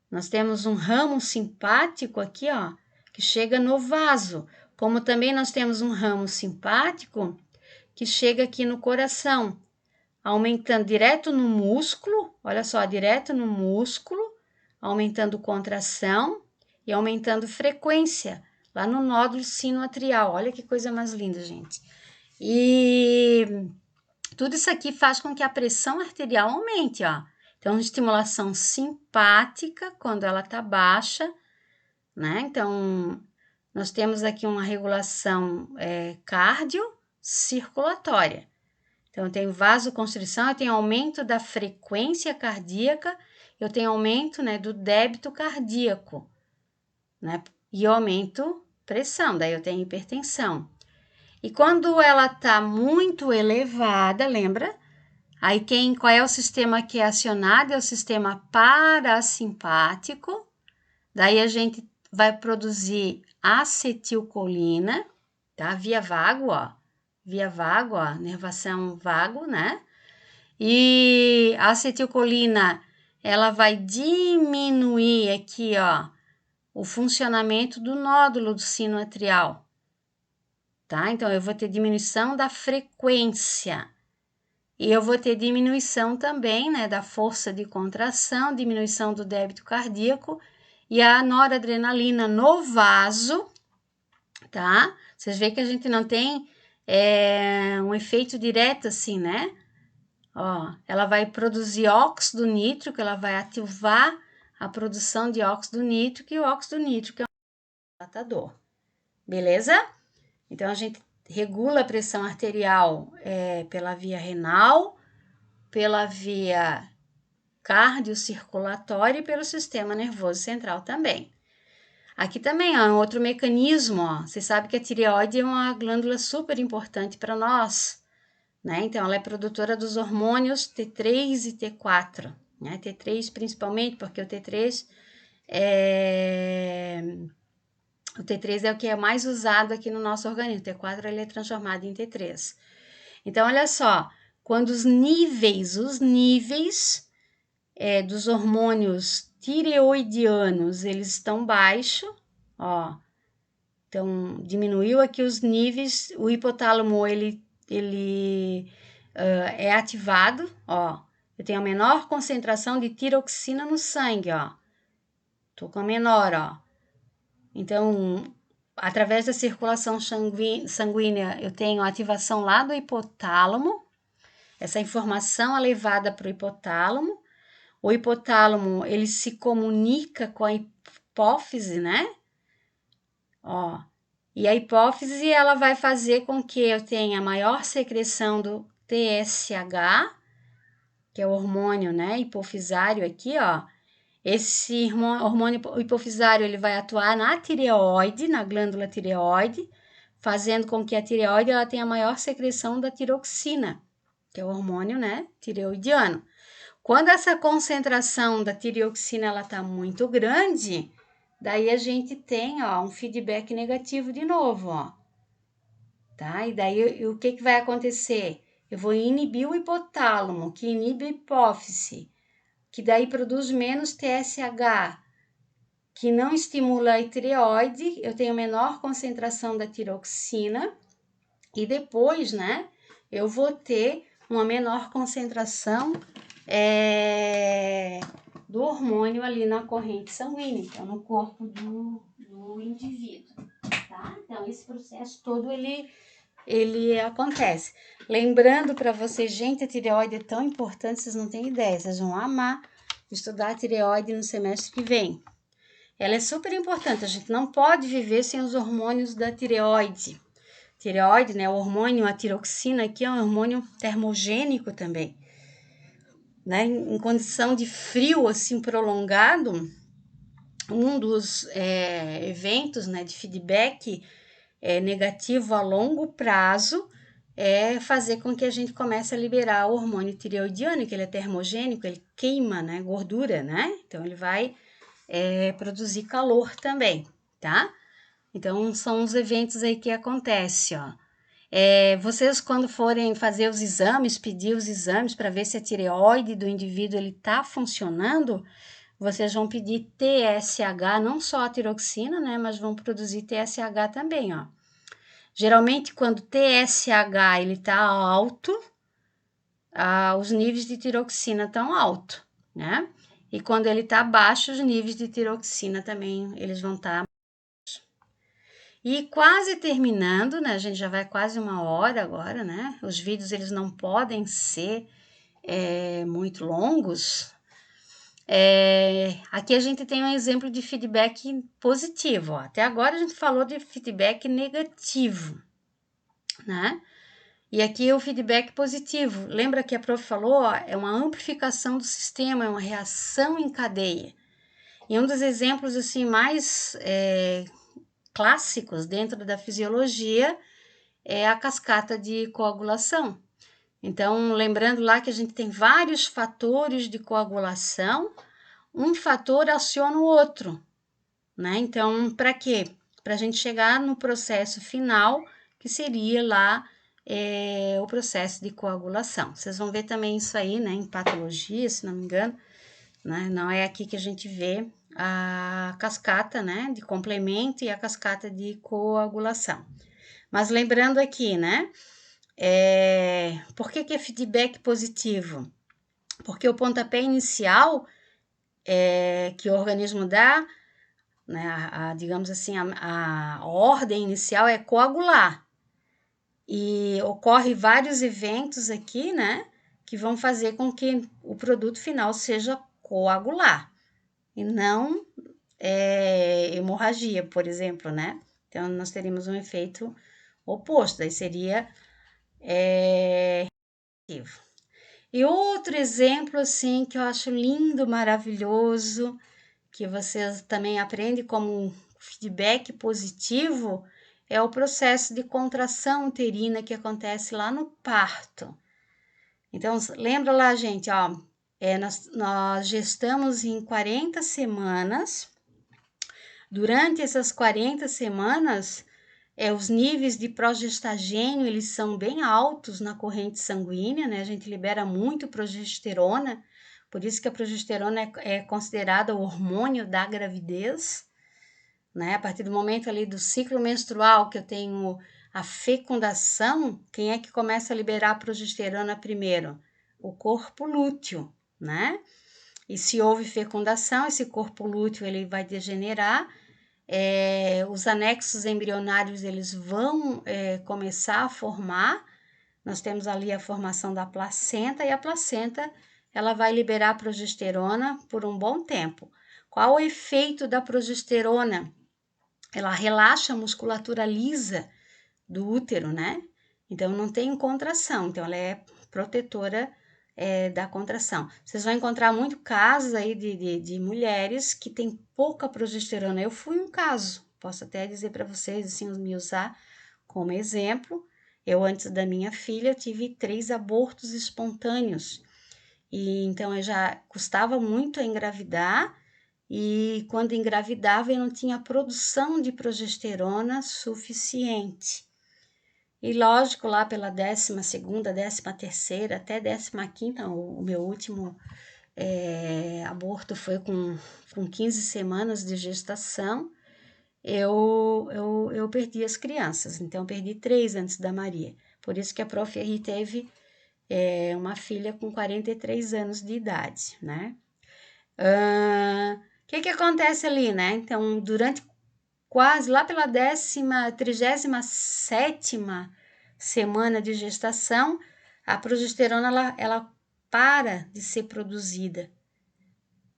nós temos um ramo simpático aqui, ó, que chega no vaso, como também nós temos um ramo simpático que chega aqui no coração, aumentando direto no músculo, olha só, direto no músculo, aumentando contração e aumentando frequência, lá no nódulo sinoatrial. Olha que coisa mais linda, gente. E tudo isso aqui faz com que a pressão arterial aumente, ó. Então, estimulação simpática, quando ela tá baixa, né? Então, nós temos aqui uma regulação cardiocirculatória. Então, eu tenho vasoconstrição, eu tenho aumento da frequência cardíaca, eu tenho aumento, do débito cardíaco, né? E eu aumento pressão, daí eu tenho hipertensão. E quando ela tá muito elevada, lembra? Aí qual é o sistema que é acionado? É o sistema parasimpático. Daí a gente vai produzir acetilcolina, tá? Via vago, ó. Nervação vago, né? E a acetilcolina, ela vai diminuir aqui, ó, o funcionamento do nódulo do sino atrial, tá? Então, eu vou ter diminuição da frequência. E eu vou ter diminuição também, da força de contração, diminuição do débito cardíaco e a noradrenalina no vaso, tá? Vocês veem que a gente não tem um efeito direto assim, né? Ó, ela vai produzir óxido nítrico, ela vai ativar a produção de óxido nítrico, e o óxido nítrico é um dilatador, beleza? Então, a gente regula a pressão arterial pela via renal, pela via cardiocirculatória e pelo sistema nervoso central também. Aqui também é um outro mecanismo, ó. Você sabe que a tireoide é uma glândula super importante para nós, né? Então, ela é produtora dos hormônios T3 e T4, né? T3 principalmente, porque o T3 é o que é mais usado aqui no nosso organismo. O T4 ele é transformado em T3. Então, olha só, quando os níveis dos hormônios tireoidianos, eles estão baixos, ó, então diminuiu aqui os níveis, o hipotálamo ele é ativado, ó, eu tenho a menor concentração de tiroxina no sangue, ó, tô com a menor, ó, então através da circulação sanguínea eu tenho a ativação lá do hipotálamo, essa informação é levada para o hipotálamo. O hipotálamo, ele se comunica com a hipófise, né? Ó, e a hipófise, ela vai fazer com que eu tenha maior secreção do TSH, que é o hormônio, né, hipofisário aqui, ó. Esse hormônio hipofisário, ele vai atuar na tireoide, na glândula tireoide, fazendo com que a tireoide, ela tenha maior secreção da tiroxina, que é o hormônio, né, tireoidiano. Quando essa concentração da tireoxina ela está muito grande, daí a gente tem, ó, um feedback negativo de novo, ó. Tá? E daí o que vai acontecer? Eu vou inibir o hipotálamo, que inibe a hipófise, que daí produz menos TSH, que não estimula a tireoide, eu tenho menor concentração da tiroxina, e depois, né, eu vou ter uma menor concentração do hormônio ali na corrente sanguínea, então no corpo do indivíduo, tá? Então, esse processo todo, ele acontece. Lembrando para vocês, gente, a tireoide é tão importante, vocês não têm ideia, vocês vão amar estudar a tireoide no semestre que vem. Ela é super importante, a gente não pode viver sem os hormônios da tireoide. Tireoide, né, o hormônio, a tiroxina aqui é um hormônio termogênico também. Né, em condição de frio assim prolongado, um dos eventos, né, de feedback negativo a longo prazo é fazer com que a gente comece a liberar o hormônio tireoidiano, que ele é termogênico, ele queima, né, gordura, né? Então ele vai produzir calor também, tá? Então são os eventos aí que acontecem, ó. Vocês, quando forem fazer os exames, pedir os exames para ver se a tireoide do indivíduo ele está funcionando, vocês vão pedir TSH, não só a tiroxina, né, mas vão produzir TSH também, ó. Geralmente, quando TSH ele está alto, os níveis de tiroxina estão altos, né? E quando ele está baixo, os níveis de tiroxina também eles vão estar E quase terminando, né? A gente já vai quase 1 hora agora, né? Os vídeos eles não podem ser muito longos. Aqui a gente tem um exemplo de feedback positivo. Ó. Até agora a gente falou de feedback negativo, né? E aqui é o feedback positivo. Lembra que a prof falou? Ó, é uma amplificação do sistema, é uma reação em cadeia. E um dos exemplos assim mais clássicos dentro da fisiologia é a cascata de coagulação. Então, lembrando lá que a gente tem vários fatores de coagulação, um fator aciona o outro, né? Então, para quê? Para a gente chegar no processo final, que seria lá o processo de coagulação. Vocês vão ver também isso aí, né, em patologia, se não me engano, né? Não é aqui que a gente vê a cascata, né, de complemento e a cascata de coagulação. Mas lembrando aqui, né, por que é feedback positivo? Porque o pontapé inicial que o organismo dá né? Digamos assim, a ordem inicial é coagular. E ocorre vários eventos aqui, né? Que vão fazer com que o produto final seja coagular e não hemorragia, por exemplo, né? Então, nós teríamos um efeito oposto, aí seria E outro exemplo, assim, que eu acho lindo, maravilhoso, que vocês também aprendem como um feedback positivo, é o processo de contração uterina que acontece lá no parto. Então, lembra lá, gente, ó, nós gestamos em 40 semanas. Durante essas 40 semanas, os níveis de progestagênio, eles são bem altos na corrente sanguínea, né? A gente libera muito progesterona, por isso que a progesterona é considerada o hormônio da gravidez, né? A partir do momento ali do ciclo menstrual, que eu tenho a fecundação, quem é que começa a liberar a progesterona primeiro? O corpo lúteo, né? E se houve fecundação, esse corpo lúteo ele vai degenerar, os anexos embrionários eles vão começar a formar. Nós temos ali a formação da placenta e a placenta ela vai liberar progesterona por um bom tempo. Qual o efeito da progesterona? Ela relaxa a musculatura lisa do útero, né? Então não tem contração, então ela é protetora da contração. Vocês vão encontrar muito casos aí de mulheres que têm pouca progesterona. Eu fui um caso, posso até dizer para vocês, assim, me usar como exemplo. Eu, antes da minha filha, tive 3 abortos espontâneos. E então eu já custava muito a engravidar. E quando engravidava, eu não tinha produção de progesterona suficiente. E lógico, lá pela 12ª, 13ª, até 15ª, o meu último aborto foi com 15 semanas de gestação, eu perdi as crianças. Então, eu perdi 3 antes da Maria. Por isso que a Prof. Henri teve uma filha com 43 anos de idade, né? O que acontece ali, né? Então, durante quase lá pela 37ª semana de gestação, a progesterona ela para de ser produzida.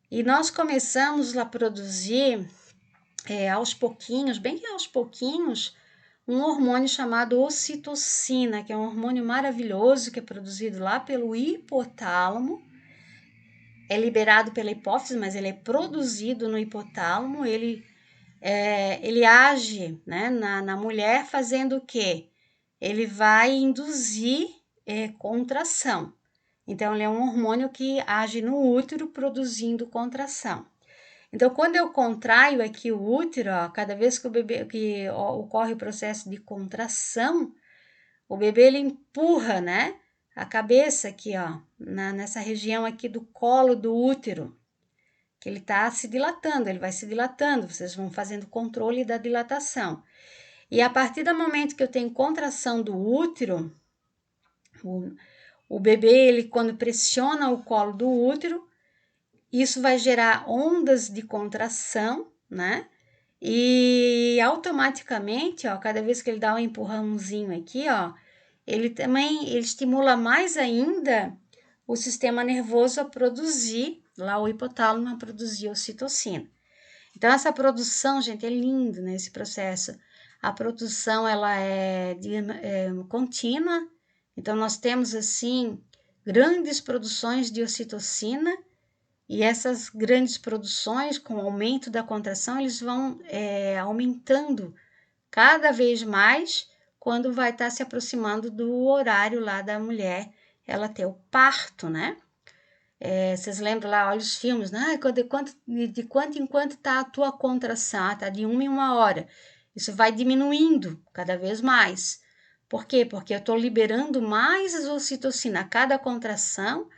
E nós começamos a produzir aos pouquinhos, bem aos pouquinhos, um hormônio chamado ocitocina, que é um hormônio maravilhoso que é produzido lá pelo hipotálamo. É liberado pela hipófise, mas ele é produzido no hipotálamo. Ele age, né, na mulher fazendo o quê? Ele vai induzir contração. Então, ele é um hormônio que age no útero produzindo contração. Então, quando eu contraio aqui o útero, ó, cada vez que ocorre o processo de contração, o bebê ele empurra, né, a cabeça aqui, ó, nessa região aqui do colo do útero, que ele está se dilatando, ele vai se dilatando, vocês vão fazendo controle da dilatação. E a partir do momento que eu tenho contração do útero, o bebê, ele quando pressiona o colo do útero, isso vai gerar ondas de contração, né? E automaticamente, ó, cada vez que ele dá um empurrãozinho aqui, ó, ele estimula mais ainda o sistema nervoso a produzir, lá o hipotálamo a produzir ocitocina. Então, essa produção, gente, é lindo, né, esse processo. A produção, ela é contínua. Então, nós temos, assim, grandes produções de ocitocina, e essas grandes produções, com o aumento da contração, eles vão aumentando cada vez mais quando vai estar se aproximando do horário lá da mulher, ela ter o parto, né? Vocês lembram lá, olha os filmes, né? De quanto em quanto está a tua contração? Tá de 1 em 1 hora. Isso vai diminuindo cada vez mais. Por quê? Porque eu estou liberando mais ocitocina a cada contração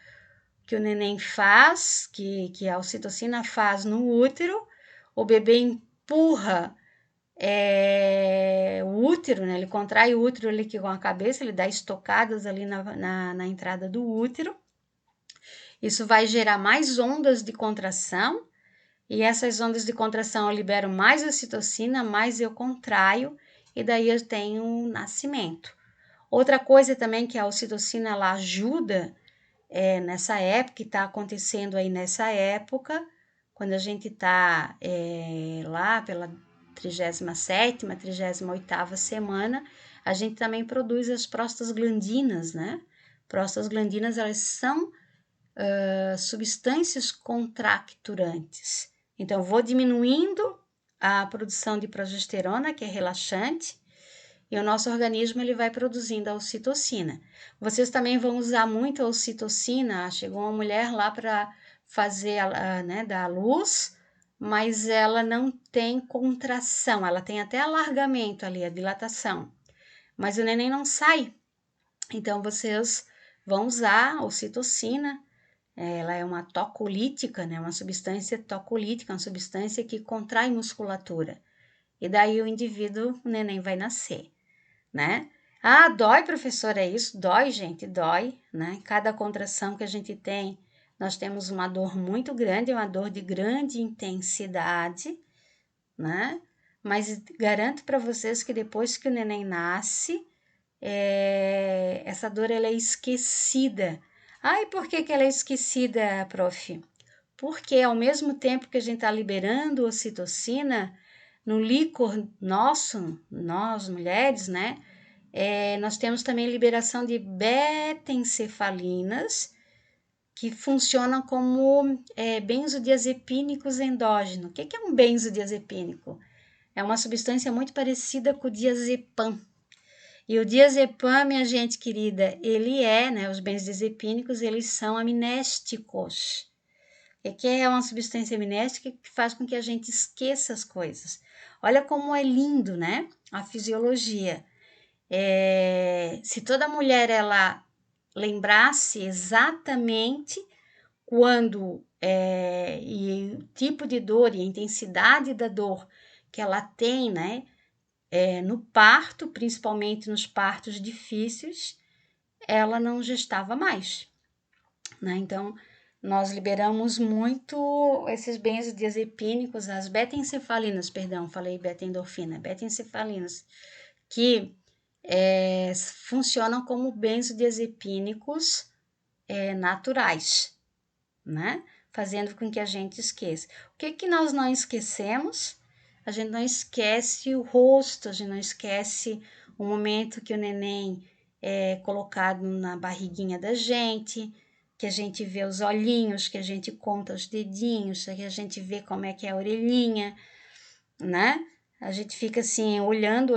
que o neném faz, que a ocitocina faz no útero, o bebê empurra o útero, né? Ele contrai o útero ali com a cabeça, ele dá estocadas ali na entrada do útero. Isso vai gerar mais ondas de contração, E essas ondas de contração eu libero mais ocitocina, mais eu contraio, e daí eu tenho um nascimento. Outra coisa também que a ocitocina ela ajuda nessa época, que está acontecendo aí nessa época, quando a gente está lá pela 37ª, 38ª semana, a gente também produz as prostaglandinas, né? Prostaglandinas, elas são substâncias contracturantes. Então, vou diminuindo a produção de progesterona, que é relaxante, e o nosso organismo ele vai produzindo a ocitocina. Vocês também vão usar muito a ocitocina. Chegou uma mulher lá para fazer, dar a luz, mas ela não tem contração, ela tem até alargamento ali, a dilatação, mas o neném não sai. Então, vocês vão usar a ocitocina. Ela é uma tocolítica, né? Uma substância tocolítica, uma substância que contrai musculatura. E daí o indivíduo, o neném vai nascer, né? Ah, dói, professor, é isso? Dói, gente, dói, né? Cada contração que a gente tem, nós temos uma dor muito grande, uma dor de grande intensidade, né? Mas garanto para vocês que depois que o neném nasce, essa dor ela é esquecida. Ai, por que ela é esquecida, prof? Porque ao mesmo tempo que a gente está liberando ocitocina, no líquor nosso, nós mulheres, né? Nós temos também liberação de beta-encefalinas, que funcionam como benzodiazepínicos endógenos. O que é um benzodiazepínico? É uma substância muito parecida com o diazepam. E o diazepam, minha gente querida, ele né, os benzodiazepínicos, eles são amnésticos. Que é uma substância amnéstica que faz com que a gente esqueça as coisas. Olha como é lindo, né? A fisiologia. Se toda mulher ela lembrasse exatamente quando e o tipo de dor e a intensidade da dor que ela tem, né? No parto, principalmente nos partos difíceis, ela não gestava mais, né? Então, nós liberamos muito esses benzodiazepínicos, as beta-encefalinas, perdão, falei beta-endorfina, beta-encefalinas, que funcionam como benzodiazepínicos naturais, né? Fazendo com que a gente esqueça. O que nós não esquecemos? A gente não esquece o rosto, a gente não esquece o momento que o neném é colocado na barriguinha da gente, que a gente vê os olhinhos, que a gente conta os dedinhos, que a gente vê como é que é a orelhinha, né? A gente fica assim, olhando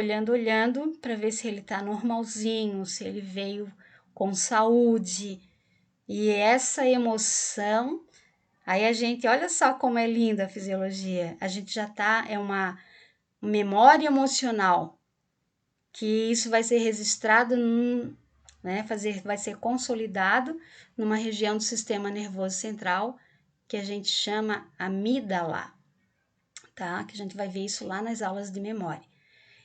para ver se ele tá normalzinho, se ele veio com saúde. E essa emoção, aí a gente, olha só como é linda a fisiologia. A gente já tá, é uma memória emocional, que isso vai ser registrado, né, vai ser consolidado numa região do sistema nervoso central, que a gente chama amígdala, tá? Que a gente vai ver isso lá nas aulas de memória.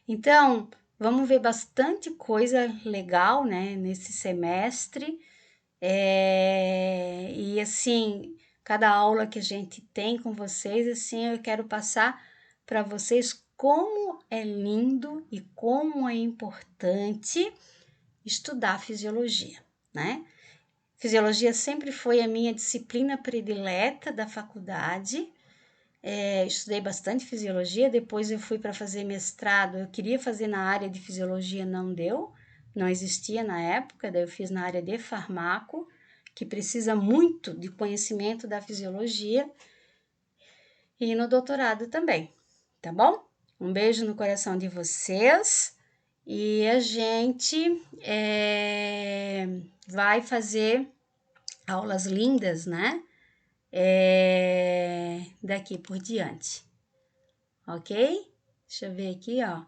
Então, vamos ver bastante coisa legal, né, nesse semestre. E assim, cada aula que a gente tem com vocês, assim, eu quero passar para vocês como é lindo e como é importante estudar fisiologia, né? Fisiologia sempre foi a minha disciplina predileta da faculdade. Estudei bastante fisiologia, depois eu fui para fazer mestrado, eu queria fazer na área de fisiologia, não deu, não existia na época, daí eu fiz na área de farmaco, que precisa muito de conhecimento da fisiologia, e no doutorado também, tá bom? Um beijo no coração de vocês, e a gente vai fazer aulas lindas, né? Daqui por diante. Ok? Deixa eu ver aqui, ó.